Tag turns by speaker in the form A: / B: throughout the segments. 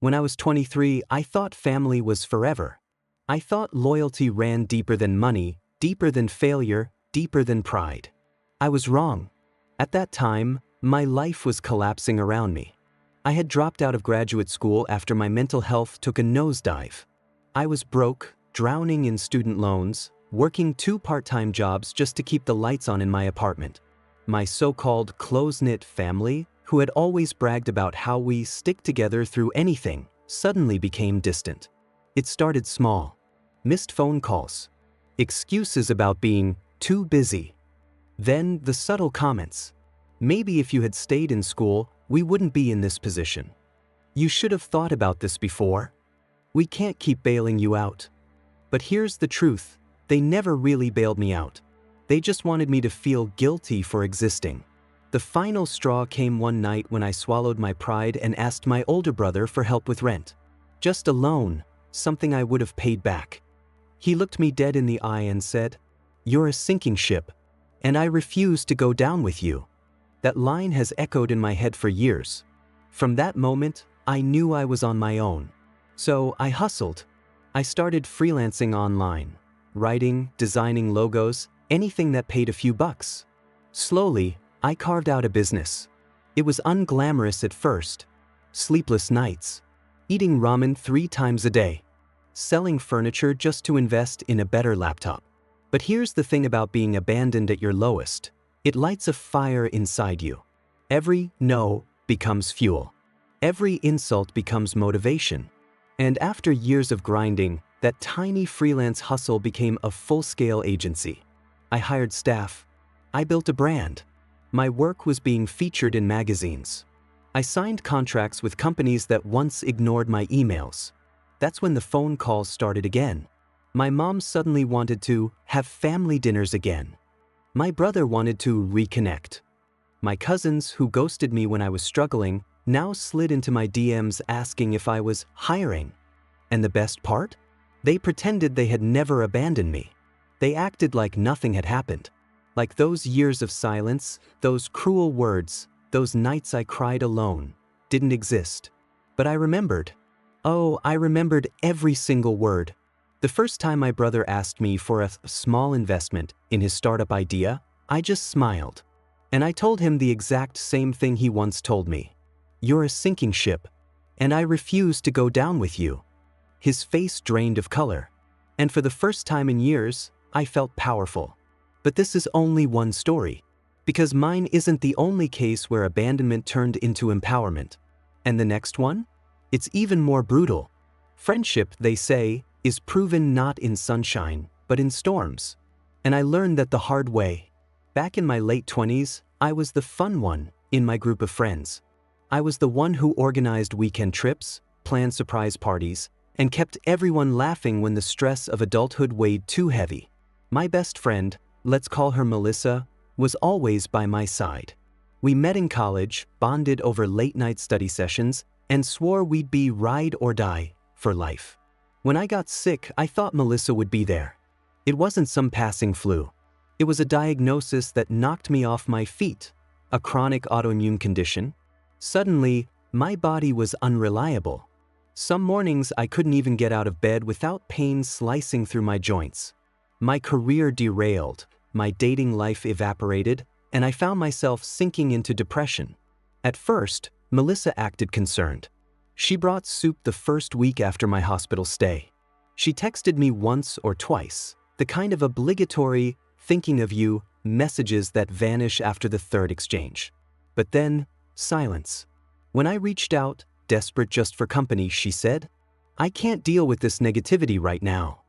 A: When I was 23, I thought family was forever. I thought loyalty ran deeper than money, deeper than failure, deeper than pride. I was wrong. At that time, my life was collapsing around me. I had dropped out of graduate school after my mental health took a nosedive. I was broke, drowning in student loans, working 2 part-time jobs just to keep the lights on in my apartment. My so-called close-knit family, who had always bragged about how we stick together through anything, suddenly became distant. It started small. Missed phone calls. Excuses about being too busy. Then the subtle comments. Maybe if you had stayed in school, we wouldn't be in this position. You should have thought about this before. We can't keep bailing you out. But here's the truth. They never really bailed me out. They just wanted me to feel guilty for existing. The final straw came one night when I swallowed my pride and asked my older brother for help with rent. Just a loan, something I would have paid back. He looked me dead in the eye and said, "You're a sinking ship, and I refuse to go down with you." That line has echoed in my head for years. From that moment, I knew I was on my own. So I hustled. I started freelancing online, writing, designing logos, anything that paid a few bucks. Slowly, I carved out a business. It was unglamorous at first. Sleepless nights. Eating ramen 3 times a day. Selling furniture just to invest in a better laptop. But here's the thing about being abandoned at your lowest. It lights a fire inside you. Every no becomes fuel. Every insult becomes motivation. And after years of grinding, that tiny freelance hustle became a full-scale agency. I hired staff. I built a brand. My work was being featured in magazines. I signed contracts with companies that once ignored my emails. That's when the phone calls started again. My mom suddenly wanted to have family dinners again. My brother wanted to reconnect. My cousins, who ghosted me when I was struggling, now slid into my DMs asking if I was hiring. And the best part? They pretended they had never abandoned me. They acted like nothing had happened. Like those years of silence, those cruel words, those nights I cried alone, didn't exist. But I remembered. Oh, I remembered every single word. The first time my brother asked me for a small investment in his startup idea, I just smiled. And I told him the exact same thing he once told me. "You're a sinking ship, and I refuse to go down with you." His face drained of color. And for the first time in years, I felt powerful. But this is only one story. Because mine isn't the only case where abandonment turned into empowerment. And the next one? It's even more brutal. Friendship, they say, is proven not in sunshine, but in storms. And I learned that the hard way. Back in my late 20s, I was the fun one in my group of friends. I was the one who organized weekend trips, planned surprise parties, and kept everyone laughing when the stress of adulthood weighed too heavy. My best friend, let's call her Melissa, was always by my side. We met in college, bonded over late-night study sessions, and swore we'd be ride or die for life. When I got sick, I thought Melissa would be there. It wasn't some passing flu. It was a diagnosis that knocked me off my feet, a chronic autoimmune condition. Suddenly, my body was unreliable. Some mornings I couldn't even get out of bed without pain slicing through my joints. My career derailed, my dating life evaporated, and I found myself sinking into depression. At first, Melissa acted concerned. She brought soup the first week after my hospital stay. She texted me once or twice, the kind of obligatory, thinking of you messages that vanish after the third exchange. But then, silence. When I reached out, desperate just for company, she said, "I can't deal with this negativity right now.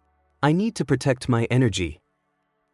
A: I need to protect my energy."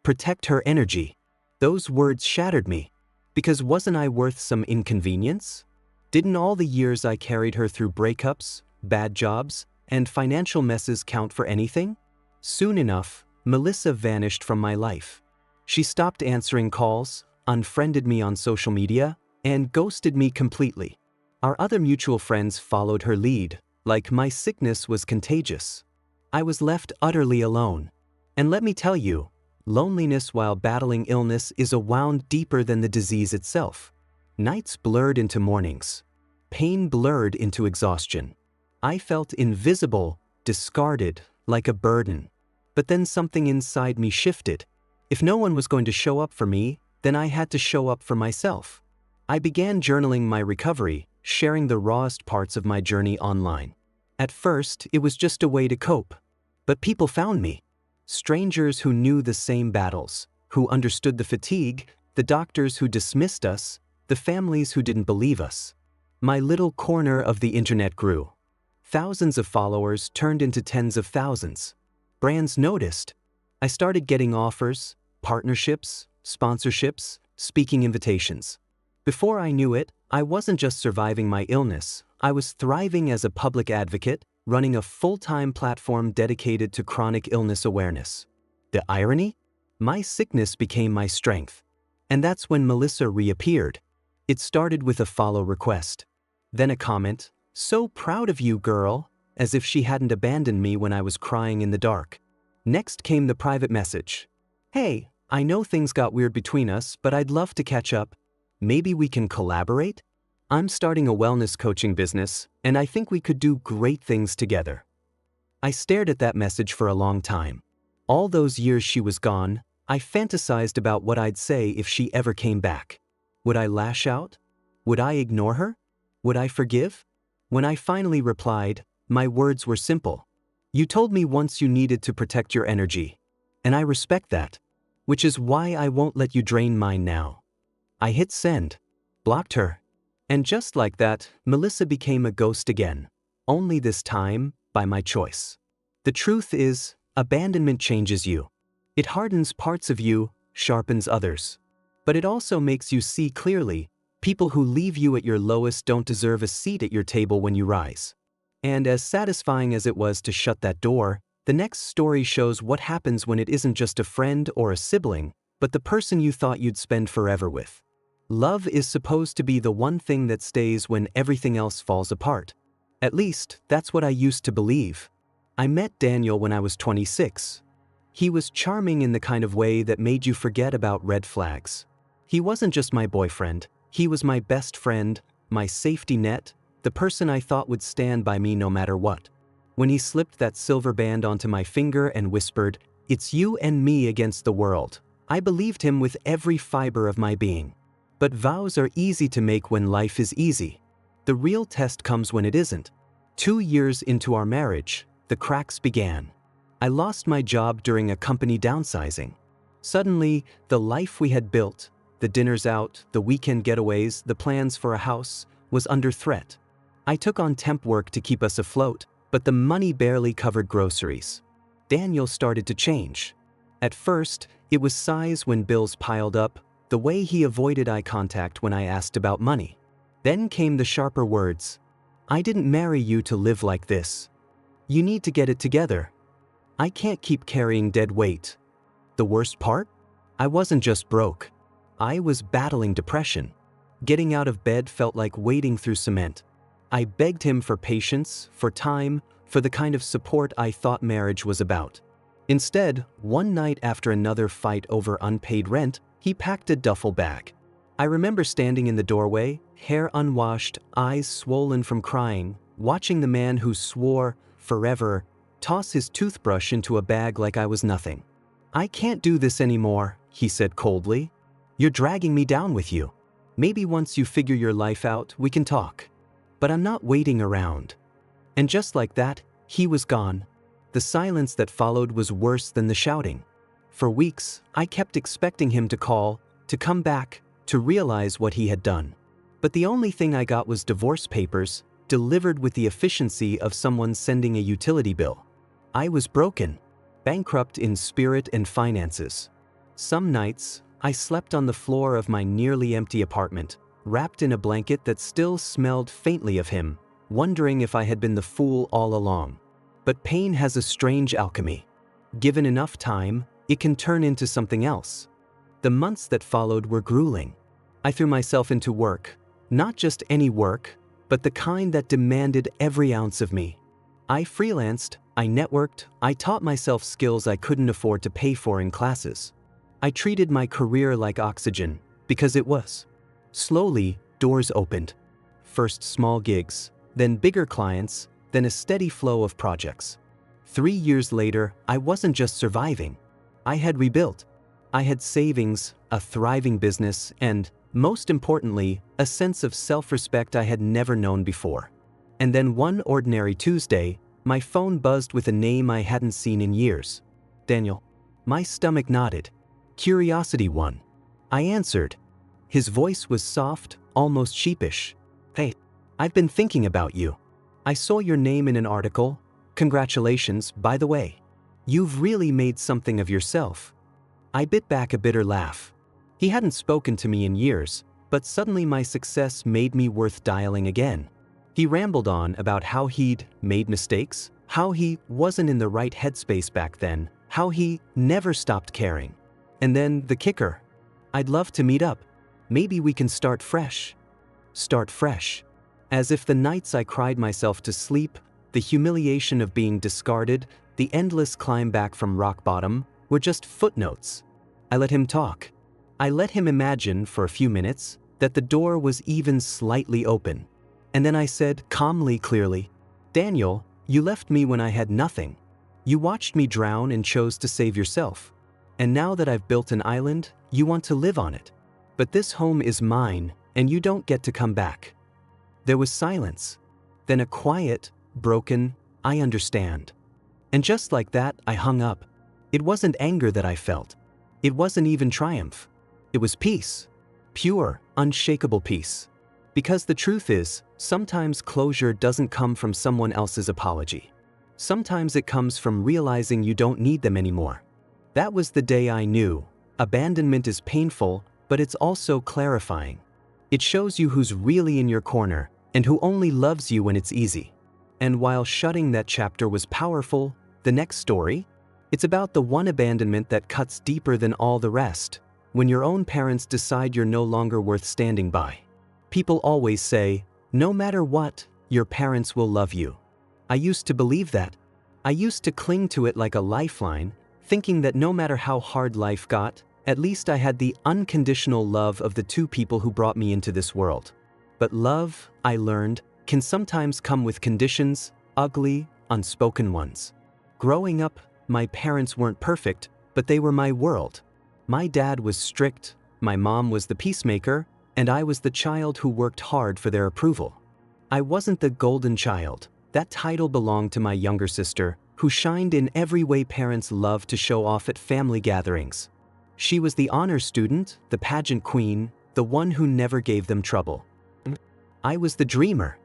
A: Protect her energy. Those words shattered me. Because wasn't I worth some inconvenience? Didn't all the years I carried her through breakups, bad jobs, and financial messes count for anything? Soon enough, Melissa vanished from my life. She stopped answering calls, unfriended me on social media, and ghosted me completely. Our other mutual friends followed her lead, like my sickness was contagious. I was left utterly alone. And let me tell you, loneliness while battling illness is a wound deeper than the disease itself. Nights blurred into mornings. Pain blurred into exhaustion. I felt invisible, discarded, like a burden. But then something inside me shifted. If no one was going to show up for me, then I had to show up for myself. I began journaling my recovery, sharing the rawest parts of my journey online. At first, it was just a way to cope. But people found me. Strangers who knew the same battles, who understood the fatigue, the doctors who dismissed us, the families who didn't believe us. My little corner of the internet grew. Thousands of followers turned into tens of thousands. Brands noticed. I started getting offers, partnerships, sponsorships, speaking invitations. Before I knew it, I wasn't just surviving my illness, I was thriving as a public advocate, running a full-time platform dedicated to chronic illness awareness. The irony? My sickness became my strength. And that's when Melissa reappeared. It started with a follow request. Then a comment, "So proud of you, girl," as if she hadn't abandoned me when I was crying in the dark. Next came the private message. "Hey, I know things got weird between us, but I'd love to catch up. Maybe we can collaborate? I'm starting a wellness coaching business, and I think we could do great things together." I stared at that message for a long time. All those years she was gone, I fantasized about what I'd say if she ever came back. Would I lash out? Would I ignore her? Would I forgive? When I finally replied, my words were simple. "You told me once you needed to protect your energy. And I respect that. Which is why I won't let you drain mine now." I hit send. Blocked her. And just like that, Melissa became a ghost again. Only this time, by my choice. The truth is, abandonment changes you. It hardens parts of you, sharpens others. But it also makes you see clearly. People who leave you at your lowest don't deserve a seat at your table when you rise. And as satisfying as it was to shut that door, the next story shows what happens when it isn't just a friend or a sibling, but the person you thought you'd spend forever with. Love is supposed to be the one thing that stays when everything else falls apart. At least, that's what I used to believe. I met Daniel when I was 26. He was charming in the kind of way that made you forget about red flags. He wasn't just my boyfriend, he was my best friend, my safety net, the person I thought would stand by me no matter what. When he slipped that silver band onto my finger and whispered, "It's you and me against the world," I believed him with every fiber of my being. But vows are easy to make when life is easy. The real test comes when it isn't. 2 years into our marriage, the cracks began. I lost my job during a company downsizing. Suddenly, the life we had built, the dinners out, the weekend getaways, the plans for a house, was under threat. I took on temp work to keep us afloat, but the money barely covered groceries. Daniel started to change. At first, it was sighs when bills piled up, the way he avoided eye contact when I asked about money. Then came the sharper words. "I didn't marry you to live like this. You need to get it together. I can't keep carrying dead weight." The worst part? I wasn't just broke. I was battling depression. Getting out of bed felt like wading through cement. I begged him for patience, for time, for the kind of support I thought marriage was about. Instead, one night after another fight over unpaid rent, he packed a duffel bag. I remember standing in the doorway, hair unwashed, eyes swollen from crying, watching the man who swore forever toss his toothbrush into a bag like I was nothing. "I can't do this anymore," he said coldly. "You're dragging me down with you. Maybe once you figure your life out, we can talk. But I'm not waiting around." And just like that, he was gone. The silence that followed was worse than the shouting. For weeks, I kept expecting him to call, to come back, to realize what he had done. But the only thing I got was divorce papers, delivered with the efficiency of someone sending a utility bill. I was broken, bankrupt in spirit and finances. Some nights, I slept on the floor of my nearly empty apartment, wrapped in a blanket that still smelled faintly of him, wondering if I had been the fool all along. But pain has a strange alchemy. Given enough time, it can turn into something else. The months that followed were grueling. I threw myself into work, not just any work, but the kind that demanded every ounce of me. I freelanced, I networked, I taught myself skills I couldn't afford to pay for in classes. I treated my career like oxygen, because it was. Slowly, doors opened. First small gigs, then bigger clients, then a steady flow of projects. 3 years later, I wasn't just surviving. I had rebuilt. I had savings, a thriving business, and, most importantly, a sense of self-respect I had never known before. And then one ordinary Tuesday, my phone buzzed with a name I hadn't seen in years. Daniel. My stomach nodded. Curiosity won. I answered. His voice was soft, almost sheepish. Hey, I've been thinking about you. I saw your name in an article. Congratulations, by the way. You've really made something of yourself. I bit back a bitter laugh. He hadn't spoken to me in years, but suddenly my success made me worth dialing again. He rambled on about how he'd made mistakes, how he wasn't in the right headspace back then, how he never stopped caring. And then the kicker. I'd love to meet up. Maybe we can start fresh. Start fresh. As if the nights I cried myself to sleep, the humiliation of being discarded, the endless climb back from rock bottom, were just footnotes. I let him talk. I let him imagine for a few minutes that the door was even slightly open. And then I said calmly, clearly, Daniel, you left me when I had nothing. You watched me drown and chose to save yourself. And now that I've built an island, you want to live on it. But this home is mine, and you don't get to come back. There was silence. Then a quiet, broken, I understand. And just like that, I hung up. It wasn't anger that I felt. It wasn't even triumph. It was peace. Pure, unshakable peace. Because the truth is, sometimes closure doesn't come from someone else's apology. Sometimes it comes from realizing you don't need them anymore. That was the day I knew. Abandonment is painful, but it's also clarifying. It shows you who's really in your corner and who only loves you when it's easy. And while shutting that chapter was powerful, the next story? It's about the one abandonment that cuts deeper than all the rest, when your own parents decide you're no longer worth standing by. People always say, no matter what, your parents will love you. I used to believe that. I used to cling to it like a lifeline, thinking that no matter how hard life got, at least I had the unconditional love of the two people who brought me into this world. But love, I learned, can sometimes come with conditions, ugly, unspoken ones. Growing up, my parents weren't perfect, but they were my world. My dad was strict, my mom was the peacemaker, and I was the child who worked hard for their approval. I wasn't the golden child. That title belonged to my younger sister, who shined in every way parents love to show off at family gatherings. She was the honor student, the pageant queen, the one who never gave them trouble. I was the dreamer.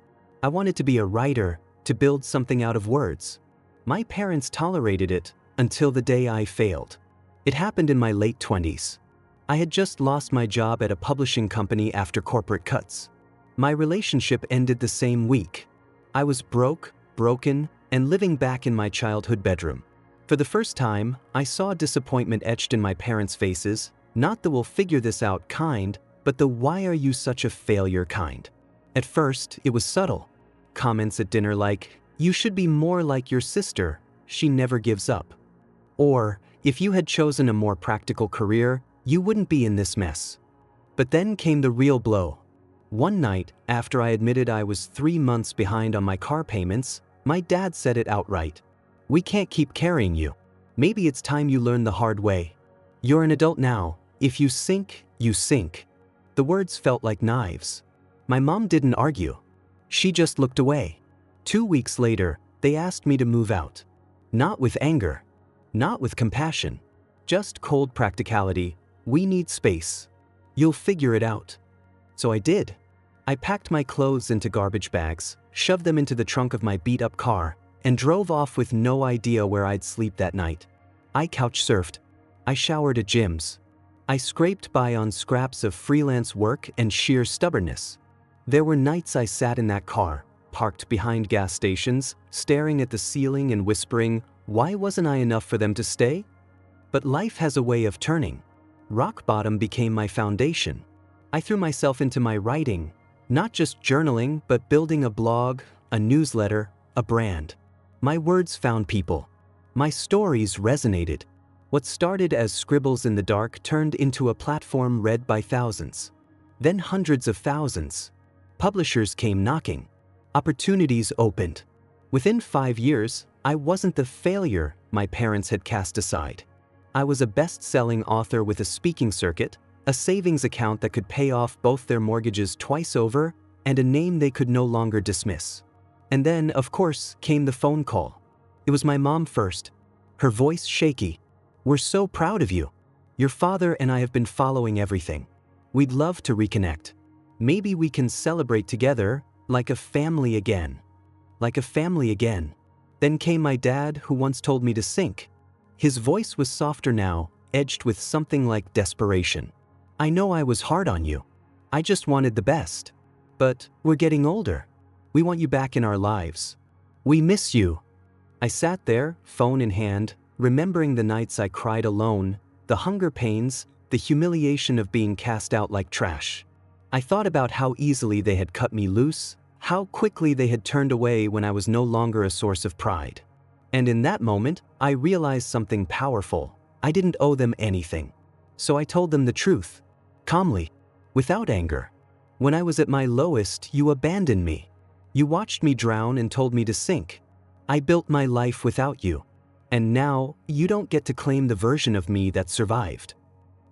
A: I wanted to be a writer, to build something out of words. My parents tolerated it until the day I failed. It happened in my late 20s. I had just lost my job at a publishing company after corporate cuts. My relationship ended the same week. I was broke, broken, and living back in my childhood bedroom. For the first time, I saw disappointment etched in my parents' faces, not the "we'll figure this out" kind, but the "why are you such a failure" kind. At first, it was subtle. Comments at dinner like, "You should be more like your sister, she never gives up." Or, "If you had chosen a more practical career, you wouldn't be in this mess." But then came the real blow. One night, after I admitted I was 3 months behind on my car payments, my dad said it outright. "We can't keep carrying you. Maybe it's time you learn the hard way. You're an adult now. If you sink, you sink." The words felt like knives. My mom didn't argue. She just looked away. 2 weeks later, they asked me to move out. Not with anger. Not with compassion. Just cold practicality. "We need space. You'll figure it out." So I did. I packed my clothes into garbage bags, shoved them into the trunk of my beat-up car, and drove off with no idea where I'd sleep that night. I couch surfed. I showered at gyms. I scraped by on scraps of freelance work and sheer stubbornness. There were nights I sat in that car, parked behind gas stations, staring at the ceiling and whispering, why wasn't I enough for them to stay? But life has a way of turning. Rock bottom became my foundation. I threw myself into my writing, not just journaling, but building a blog, a newsletter, a brand. My words found people. My stories resonated. What started as scribbles in the dark turned into a platform read by thousands. Then hundreds of thousands. Publishers came knocking. Opportunities opened. Within 5 years, I wasn't the failure my parents had cast aside. I was a best-selling author with a speaking circuit, a savings account that could pay off both their mortgages twice over, and a name they could no longer dismiss. And then, of course, came the phone call. It was my mom first, her voice shaky. "We're so proud of you. Your father and I have been following everything. We'd love to reconnect. Maybe we can celebrate together, like a family again." Like a family again. Then came my dad, who once told me to sink. His voice was softer now, edged with something like desperation. "I know I was hard on you. I just wanted the best. But we're getting older. We want you back in our lives. We miss you." I sat there, phone in hand, remembering the nights I cried alone, the hunger pains, the humiliation of being cast out like trash. I thought about how easily they had cut me loose, how quickly they had turned away when I was no longer a source of pride. And in that moment, I realized something powerful. I didn't owe them anything. So I told them the truth, calmly, without anger. "When I was at my lowest, you abandoned me. You watched me drown and told me to sink. I built my life without you. And now, you don't get to claim the version of me that survived."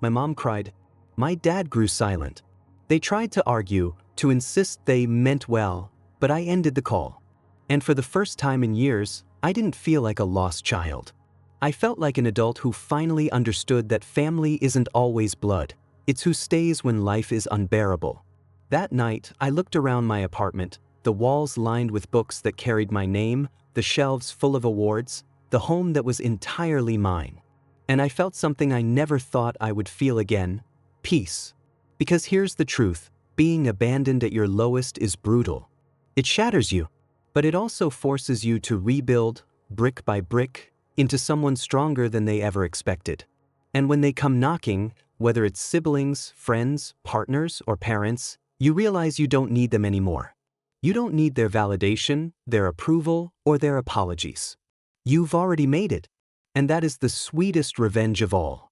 A: My mom cried. My dad grew silent. They tried to argue, to insist they meant well, but I ended the call. And for the first time in years, I didn't feel like a lost child. I felt like an adult who finally understood that family isn't always blood. It's who stays when life is unbearable. That night, I looked around my apartment, the walls lined with books that carried my name, the shelves full of awards, the home that was entirely mine. And I felt something I never thought I would feel again: peace. Because here's the truth, being abandoned at your lowest is brutal. It shatters you, but it also forces you to rebuild, brick by brick, into someone stronger than they ever expected. And when they come knocking, whether it's siblings, friends, partners, or parents, you realize you don't need them anymore. You don't need their validation, their approval, or their apologies. You've already made it. And that is the sweetest revenge of all.